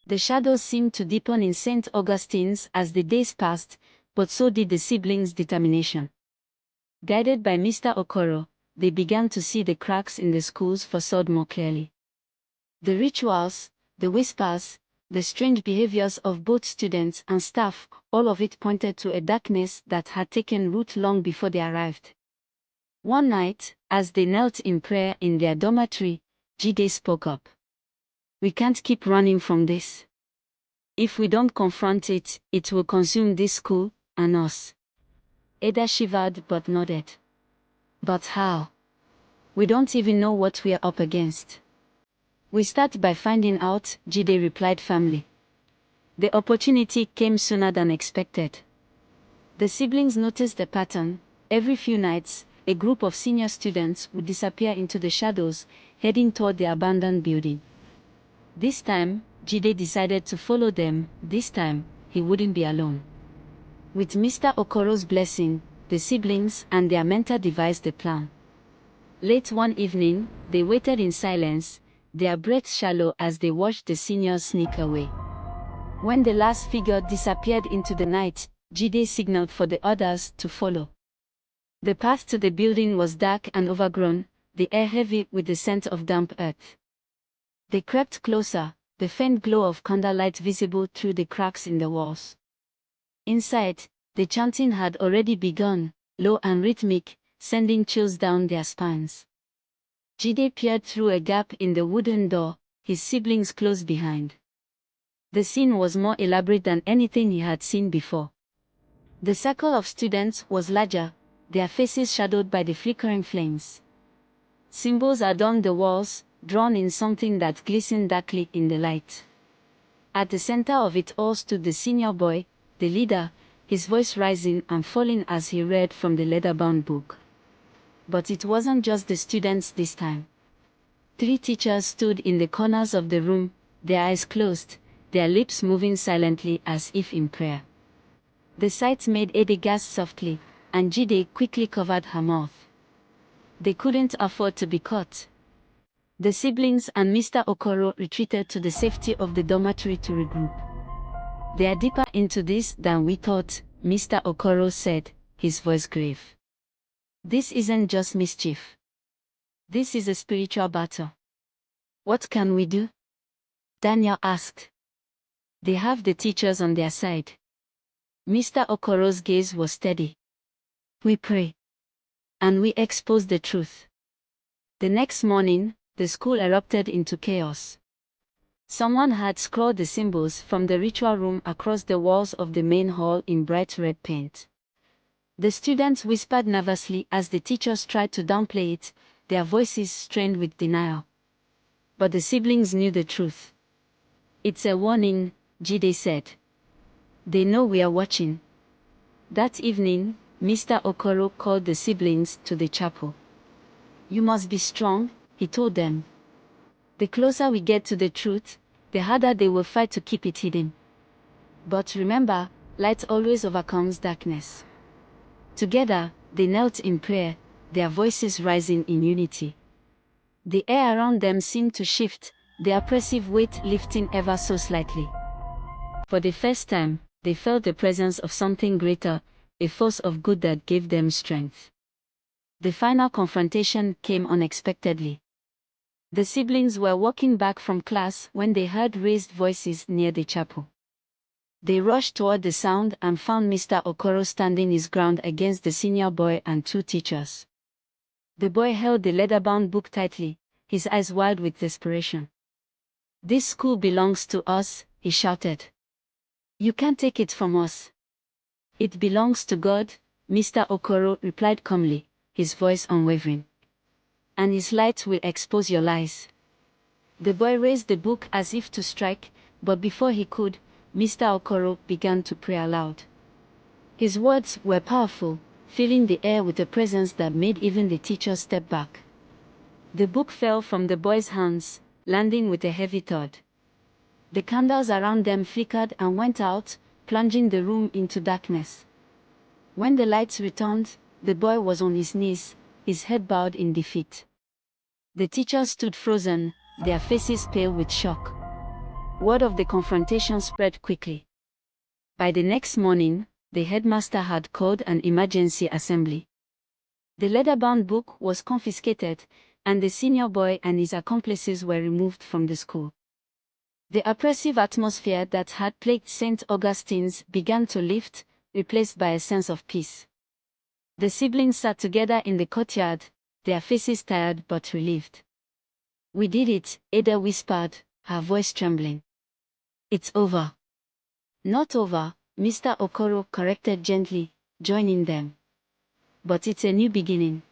The shadows seemed to deepen in St. Augustine's as the days passed, but so did the siblings' determination. Guided by Mr. Okoro, they began to see the cracks in the school's facade more clearly. The rituals, the whispers, the strange behaviors of both students and staff, all of it pointed to a darkness that had taken root long before they arrived. One night, as they knelt in prayer in their dormitory, Jide spoke up. "We can't keep running from this. If we don't confront it, it will consume this school, and us." Ada shivered but nodded. "But how? We don't even know what we're up against." "We start by finding out," Jide replied firmly. The opportunity came sooner than expected. The siblings noticed a pattern. Every few nights, a group of senior students would disappear into the shadows, heading toward the abandoned building. This time, Jide decided to follow them. This time, he wouldn't be alone. With Mr. Okoro's blessing, the siblings and their mentor devised a plan. Late one evening, they waited in silence, their breaths shallow as they watched the seniors sneak away. When the last figure disappeared into the night, Jide signaled for the others to follow. The path to the building was dark and overgrown, the air heavy with the scent of damp earth. They crept closer, the faint glow of candlelight visible through the cracks in the walls. Inside, the chanting had already begun, low and rhythmic, sending chills down their spines. Jide peered through a gap in the wooden door, his siblings close behind. The scene was more elaborate than anything he had seen before. The circle of students was larger, their faces shadowed by the flickering flames. Symbols adorned the walls, drawn in something that glistened darkly in the light. At the center of it all stood the senior boy, the leader, his voice rising and falling as he read from the leather-bound book. But it wasn't just the students this time. 3 teachers stood in the corners of the room, their eyes closed, their lips moving silently as if in prayer. The sight made Ade gasp softly, and Jide quickly covered her mouth. They couldn't afford to be caught. The siblings and Mr. Okoro retreated to the safety of the dormitory to regroup. "They are deeper into this than we thought," Mr. Okoro said, his voice grave. "This isn't just mischief. This is a spiritual battle." "What can we do?" Daniel asked. "They have the teachers on their side." Mr. Okoro's gaze was steady. "We pray. And we expose the truth." The next morning, the school erupted into chaos. Someone had scrawled the symbols from the ritual room across the walls of the main hall in bright red paint. The students whispered nervously as the teachers tried to downplay it, their voices strained with denial. But the siblings knew the truth. "It's a warning," Jide said. "They know we are watching." That evening, Mr. Okoro called the siblings to the chapel. "You must be strong," he told them. "The closer we get to the truth, the harder they will fight to keep it hidden. But remember, light always overcomes darkness." Together, they knelt in prayer, their voices rising in unity. The air around them seemed to shift, the oppressive weight lifting ever so slightly. For the first time, they felt the presence of something greater, a force of good that gave them strength. The final confrontation came unexpectedly. The siblings were walking back from class when they heard raised voices near the chapel. They rushed toward the sound and found Mr. Okoro standing his ground against the senior boy and 2 teachers. The boy held the leather-bound book tightly, his eyes wild with desperation. "This school belongs to us," he shouted. "You can't take it from us." "It belongs to God," Mr. Okoro replied calmly, his voice unwavering. "And His light will expose your lies." The boy raised the book as if to strike, but before he could, Mr. Okoro began to pray aloud. His words were powerful, filling the air with a presence that made even the teachers step back. The book fell from the boy's hands, landing with a heavy thud. The candles around them flickered and went out, plunging the room into darkness. When the lights returned, the boy was on his knees, his head bowed in defeat. The teachers stood frozen, their faces pale with shock. Word of the confrontation spread quickly. By the next morning, the headmaster had called an emergency assembly. The leather-bound book was confiscated, and the senior boy and his accomplices were removed from the school. The oppressive atmosphere that had plagued St. Augustine's began to lift, replaced by a sense of peace. The siblings sat together in the courtyard, their faces tired but relieved. "We did it," Ada whispered, her voice trembling. "It's over." "Not over," Mr. Okoro corrected gently, joining them. "But it's a new beginning."